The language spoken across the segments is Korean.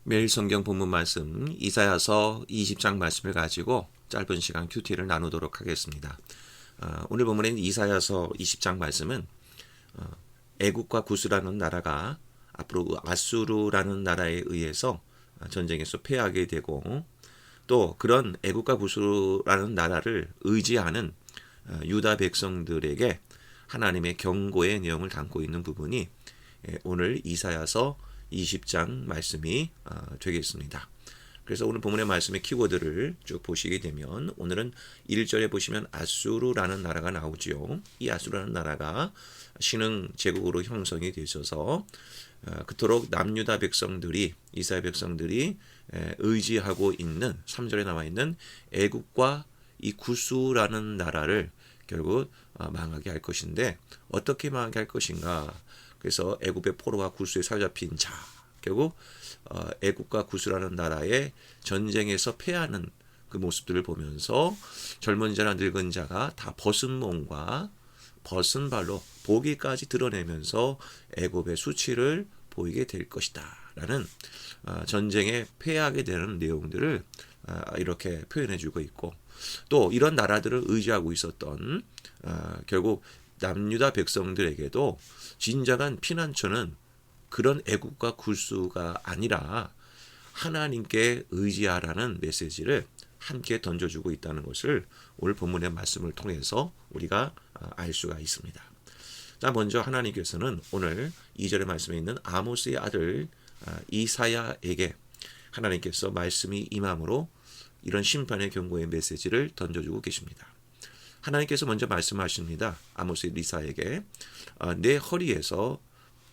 매일 성경 본문 말씀 이사야서 20장 말씀을 가지고 짧은 시간 큐티를 나누도록 하겠습니다. 오늘 본문인 이사야서 20장 말씀은 애굽과 구스라는 나라가 앞으로 아수르라는 나라에 의해서 전쟁에서 패하게 되고 또 그런 애굽과 구스라는 나라를 의지하는 유다 백성들에게 하나님의 경고의 내용을 담고 있는 부분이 오늘 이사야서 20장 말씀이 되겠습니다. 그래서 오늘 본문의 말씀의 키워드를 쭉 보시게 되면 오늘은 1절에 보시면 아수르라는 나라가 나오지요. 이 아수르라는 나라가 신흥 제국으로 형성이 되셔서 그토록 남유다 백성들이 이스라엘 백성들이 의지하고 있는 3절에 나와 있는 애굽과 이 구스라는 나라를 결국 망하게 할 것인데 어떻게 망하게 할 것인가? 그래서 애굽의 포로와 구스에 사로잡힌 자, 결국 애굽과 구스라는 나라의 전쟁에서 패하는 그 모습들을 보면서 젊은 자나 늙은 자가 다 벗은 몸과 벗은 발로 보기까지 드러내면서 애굽의 수치를 보이게 될 것이다 라는 전쟁에 패하게 되는 내용들을 이렇게 표현해주고 있고 또 이런 나라들을 의지하고 있었던 결국 남유다 백성들에게도 진정한 피난처는 그런 애굽과 구스가 아니라 하나님께 의지하라는 메시지를 함께 던져주고 있다는 것을 오늘 본문의 말씀을 통해서 우리가 알 수가 있습니다. 자, 먼저 하나님께서는 오늘 2절의 말씀에 있는 아모스의 아들 이사야에게 하나님께서 말씀이 임함으로 이런 심판의 경고의 메시지를 던져주고 계십니다. 하나님께서 먼저 말씀하십니다. 아모스 이사야에게 내 허리에서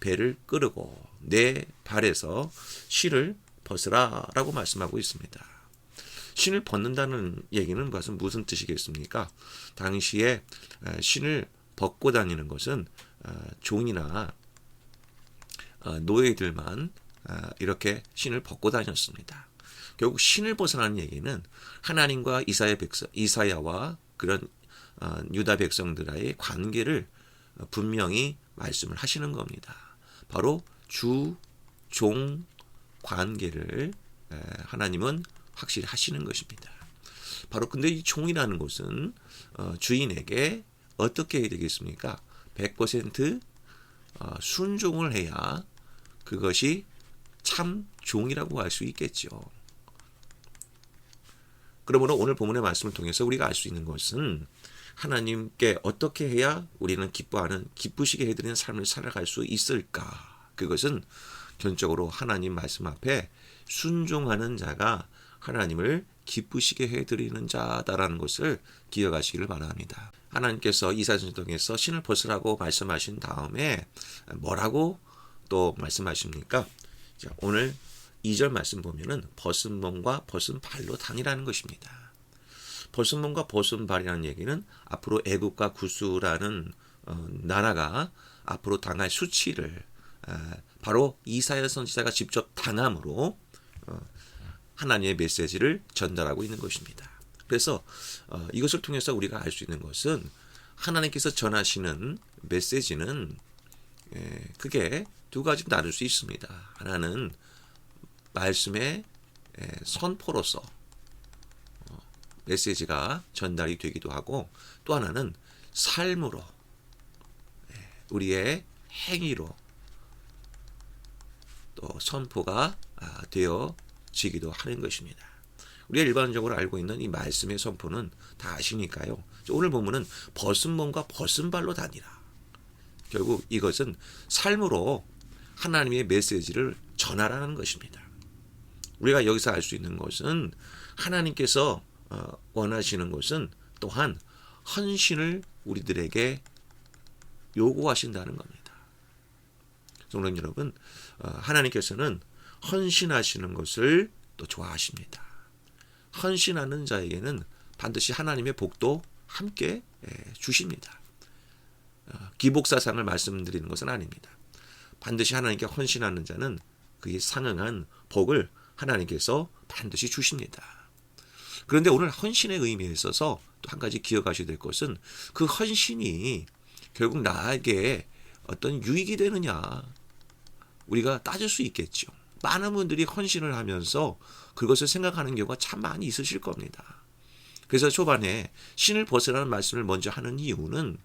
배를 끄르고 내 발에서 실을 벗으라 라고 말씀하고 있습니다. 신을 벗는다는 얘기는 무슨 뜻이겠습니까? 당시에 신을 벗고 다니는 것은 종이나 노예들만 이렇게 신을 벗고 다녔습니다. 결국 신을 벗어나는 얘기는 하나님과 이사야와 그런 유다 백성들과의 관계를 분명히 말씀을 하시는 겁니다. 바로 주, 종 관계를 하나님은 확실히 하시는 것입니다. 바로 근데 이 종이라는 것은 주인에게 어떻게 해야 되겠습니까? 100% 순종을 해야 그것이 참 종이라고 할 수 있겠죠. 그러므로 오늘 본문의 말씀을 통해서 우리가 알 수 있는 것은 하나님께 어떻게 해야 우리는 기쁘시게 해드리는 삶을 살아갈 수 있을까? 그것은 전적으로 하나님 말씀 앞에 순종하는 자가 하나님을 기쁘시게 해드리는 자다라는 것을 기억하시기를 바랍니다. 하나님께서 이사야서를 통해서 신을 벗으라고 말씀하신 다음에 뭐라고 또 말씀하십니까? 자, 오늘 2절 말씀 보면은 벗은 몸과 벗은 발로 다니라는 것입니다. 벗은 몸과 벗은 발이라는 얘기는 앞으로 애굽과 구스라는 나라가 앞으로 당할 수치를 바로 이사야 선지자가 직접 당함으로 하나님의 메시지를 전달하고 있는 것입니다. 그래서 이것을 통해서 우리가 알 수 있는 것은 하나님께서 전하시는 메시지는 그게 두 가지 나눌 수 있습니다. 하나는 말씀의 선포로서 메시지가 전달이 되기도 하고 또 하나는 삶으로 우리의 행위로 또 선포가 되어지기도 하는 것입니다. 우리가 일반적으로 알고 있는 이 말씀의 선포는 다 아시니까요. 오늘 보면은 벗은 몸과 벗은 발로 다니라. 결국 이것은 삶으로 하나님의 메시지를 전하라는 것입니다. 우리가 여기서 알 수 있는 것은 하나님께서 원하시는 것은 또한 헌신을 우리들에게 요구하신다는 겁니다. 성도 여러분, 하나님께서는 헌신하시는 것을 또 좋아하십니다. 헌신하는 자에게는 반드시 하나님의 복도 함께 주십니다. 기복사상을 말씀드리는 것은 아닙니다. 반드시 하나님께 헌신하는 자는 그에 상응한 복을 하나님께서 반드시 주십니다. 그런데 오늘 헌신의 의미에 있어서 또 한 가지 기억하셔야 될 것은 그 헌신이 결국 나에게 어떤 유익이 되느냐 우리가 따질 수 있겠죠. 많은 분들이 헌신을 하면서 그것을 생각하는 경우가 참 많이 있으실 겁니다. 그래서 초반에 신을 벗으라는 말씀을 먼저 하는 이유는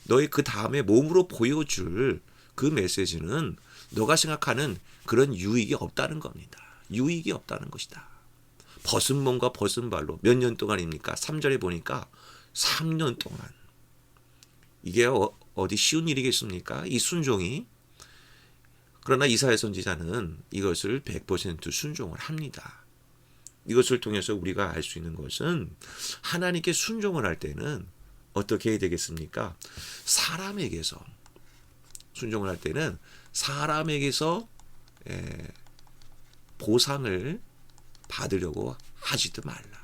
너의 그 다음에 몸으로 보여줄 그 메시지는 너가 생각하는 그런 유익이 없다는 겁니다. 유익이 없다는 것이다. 벗은 몸과 벗은 발로 몇 년 동안입니까? 3절에 보니까 3년 동안. 이게 어디 쉬운 일이겠습니까? 이 순종이. 그러나 이사야 선지자는 이것을 100% 순종을 합니다. 이것을 통해서 우리가 알 수 있는 것은 하나님께 순종을 할 때는 어떻게 해야 되겠습니까? 사람에게서 순종을 할 때는 사람에게서 보상을 받으려고 하지도 말라.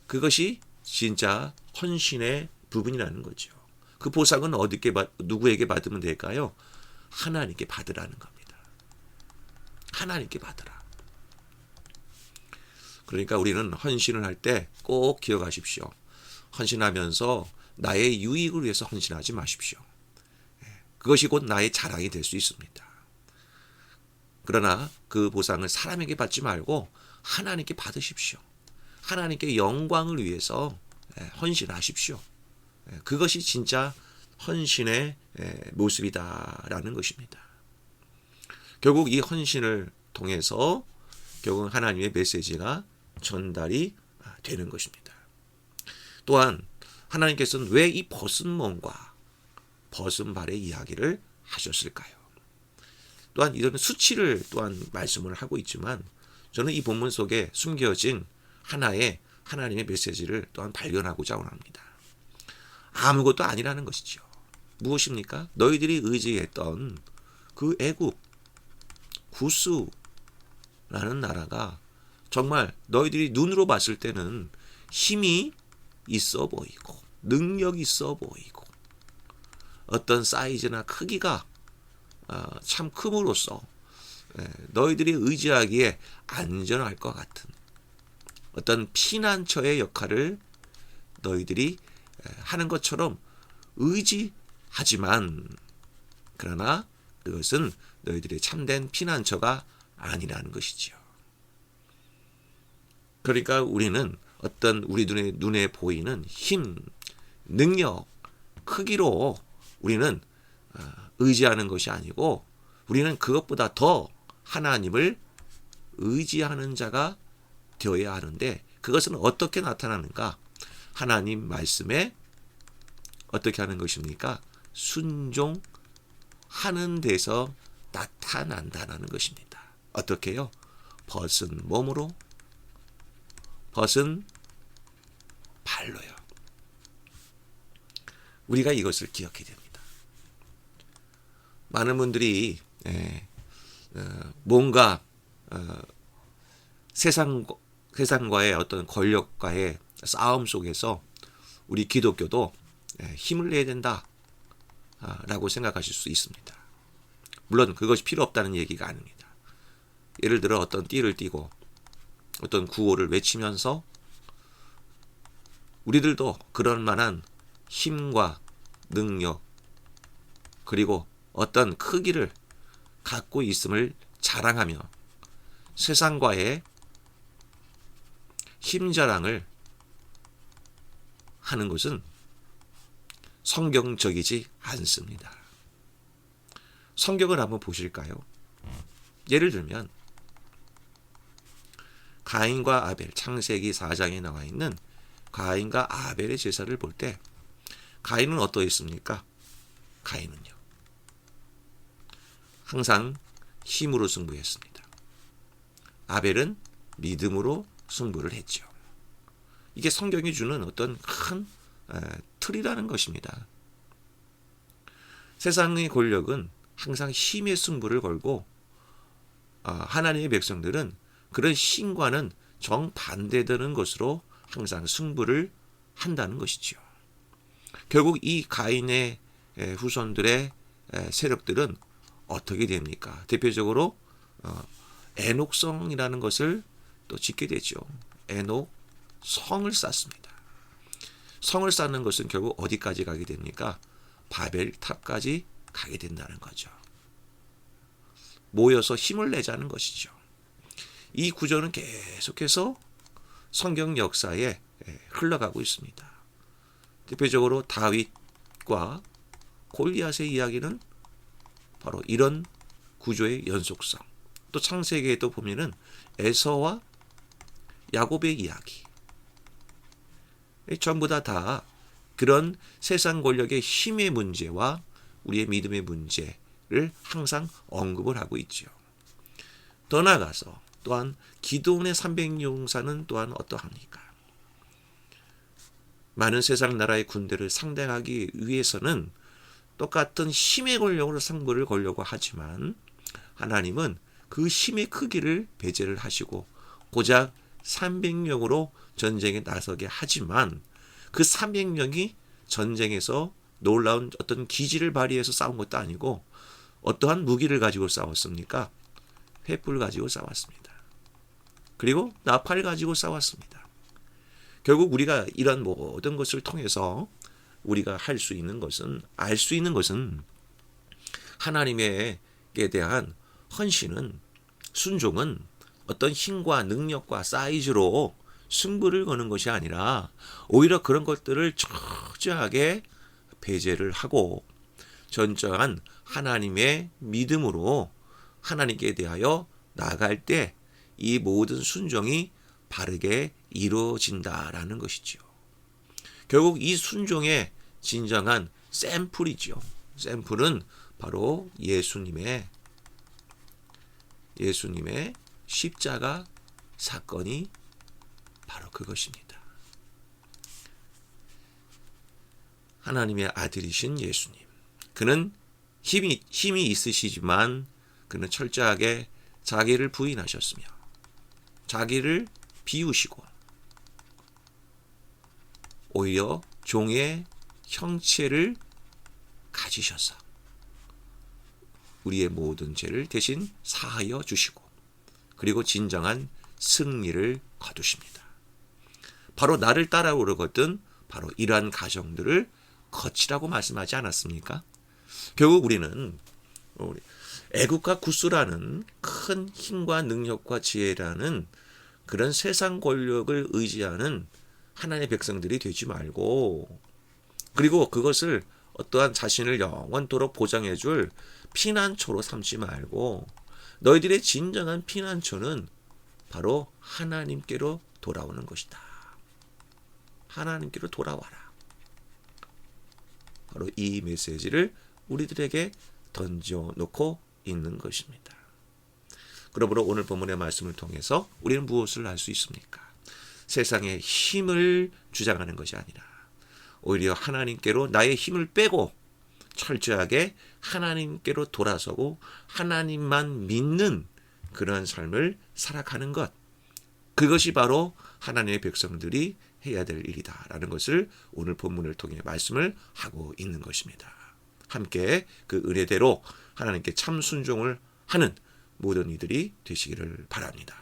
그것이 진짜 헌신의 부분이라는 거죠. 그 보상은 누구에게 받으면 될까요? 하나님께 받으라는 겁니다. 하나님께 받으라. 그러니까 우리는 헌신을 할 때 꼭 기억하십시오. 헌신하면서 나의 유익을 위해서 헌신하지 마십시오. 그것이 곧 나의 자랑이 될 수 있습니다. 그러나 그 보상을 사람에게 받지 말고 하나님께 받으십시오. 하나님께 영광을 위해서 헌신하십시오. 그것이 진짜 헌신의 모습이다라는 것입니다. 결국 이 헌신을 통해서 결국 하나님의 메시지가 전달이 되는 것입니다. 또한 하나님께서는 왜 이 벗은 몸과 벗은 발의 이야기를 하셨을까요? 또한 이런 수치를 또한 말씀을 하고 있지만 저는 이 본문 속에 숨겨진 하나의 하나님의 메시지를 또한 발견하고자 합니다. 아무것도 아니라는 것이죠. 무엇입니까? 너희들이 의지했던 그 애굽, 구스라는 나라가 정말 너희들이 눈으로 봤을 때는 힘이 있어 보이고 능력이 있어 보이고 어떤 사이즈나 크기가 참 큼으로써 너희들이 의지하기에 안전할 것 같은 어떤 피난처의 역할을 너희들이 하는 것처럼 의지하지만 그러나 그것은 너희들의 참된 피난처가 아니라는 것이지요. 그러니까 우리는 어떤 우리 눈에 보이는 힘, 능력, 크기로 우리는 의지하는 것이 아니고 우리는 그것보다 더 하나님을 의지하는 자가 되어야 하는데 그것은 어떻게 나타나는가? 하나님 말씀에 어떻게 하는 것입니까? 순종하는 데서 나타난다는 것입니다. 어떻게요? 벗은 몸으로, 벗은 발로요. 우리가 이것을 기억해야 됩니다. 많은 분들이 뭔가 세상과의 어떤 권력과의 싸움 속에서 우리 기독교도 힘을 내야 된다 라고 생각하실 수 있습니다. 물론 그것이 필요 없다는 얘기가 아닙니다. 예를 들어 어떤 띠를 띠고 어떤 구호를 외치면서 우리들도 그럴 만한 힘과 능력 그리고 어떤 크기를 갖고 있음을 자랑하며 세상과의 힘 자랑을 하는 것은 성경적이지 않습니다. 성경을 한번 보실까요? 예를 들면 가인과 아벨, 창세기 4장에 나와 있는 가인과 아벨의 제사를 볼 때 가인은 어떠했습니까? 가인은요. 항상 힘으로 승부했습니다. 아벨은 믿음으로 승부를 했죠. 이게 성경이 주는 어떤 큰 틀이라는 것입니다. 세상의 권력은 항상 힘의 승부를 걸고 하나님의 백성들은 그런 힘과는 정반대되는 것으로 항상 승부를 한다는 것이죠. 결국 이 가인의 후손들의 세력들은 어떻게 됩니까? 대표적으로 에녹성이라는 것을 또 짓게 되죠. 에녹 성을 쌓습니다. 성을 쌓는 것은 결국 어디까지 가게 됩니까? 바벨탑까지 가게 된다는 거죠. 모여서 힘을 내자는 것이죠. 이 구조는 계속해서 성경 역사에 흘러가고 있습니다. 대표적으로 다윗과 골리앗의 이야기는 바로 이런 구조의 연속성. 또 창세기에도 보면은 에서와 야곱의 이야기. 전부 다 그런 세상 권력의 힘의 문제와 우리의 믿음의 문제를 항상 언급을 하고 있죠. 더 나아가서 또한 기드온의 300용사는 또한 어떠합니까? 많은 세상 나라의 군대를 상대하기 위해서는 똑같은 힘의 권력으로 승부를 걸려고 하지만 하나님은 그 힘의 크기를 배제를 하시고 고작 300명으로 전쟁에 나서게 하지만 그 300명이 전쟁에서 놀라운 어떤 기지를 발휘해서 싸운 것도 아니고 어떠한 무기를 가지고 싸웠습니까? 횃불 가지고 싸웠습니다. 그리고 나팔 가지고 싸웠습니다. 결국 우리가 이런 모든 것을 통해서 우리가 할 수 있는 것은, 알 수 있는 것은 하나님에 대한 헌신은, 순종은 어떤 힘과 능력과 사이즈로 승부를 거는 것이 아니라 오히려 그런 것들을 철저하게 배제를 하고 전적한 하나님의 믿음으로 하나님께 대하여 나아갈 때 이 모든 순종이 바르게 이루어진다라는 것이지요. 결국 이 순종의 진정한 샘플이지요. 샘플은 바로 예수님의 십자가 사건이 바로 그것입니다. 하나님의 아들이신 예수님. 그는 힘이 있으시지만 그는 철저하게 자기를 부인하셨으며 자기를 비우시고 오히려 종의 형체를 가지셔서 우리의 모든 죄를 대신 사하여 주시고 그리고 진정한 승리를 거두십니다. 바로 나를 따라오르거든 바로 이러한 가정들을 거치라고 말씀하지 않았습니까? 결국 우리는 애국과 구스라는 큰 힘과 능력과 지혜라는 그런 세상 권력을 의지하는 하나님의 백성들이 되지 말고 그리고 그것을 어떠한 자신을 영원토록 보장해 줄 피난처로 삼지 말고 너희들의 진정한 피난처는 바로 하나님께로 돌아오는 것이다. 하나님께로 돌아와라. 바로 이 메시지를 우리들에게 던져놓고 있는 것입니다. 그러므로 오늘 본문의 말씀을 통해서 우리는 무엇을 할 수 있습니까? 세상의 힘을 주장하는 것이 아니라 오히려 하나님께로 나의 힘을 빼고 철저하게 하나님께로 돌아서고 하나님만 믿는 그런 삶을 살아가는 것. 그것이 바로 하나님의 백성들이 해야 될 일이다라는 것을 오늘 본문을 통해 말씀을 하고 있는 것입니다. 함께 그 은혜대로 하나님께 참 순종을 하는 모든 이들이 되시기를 바랍니다.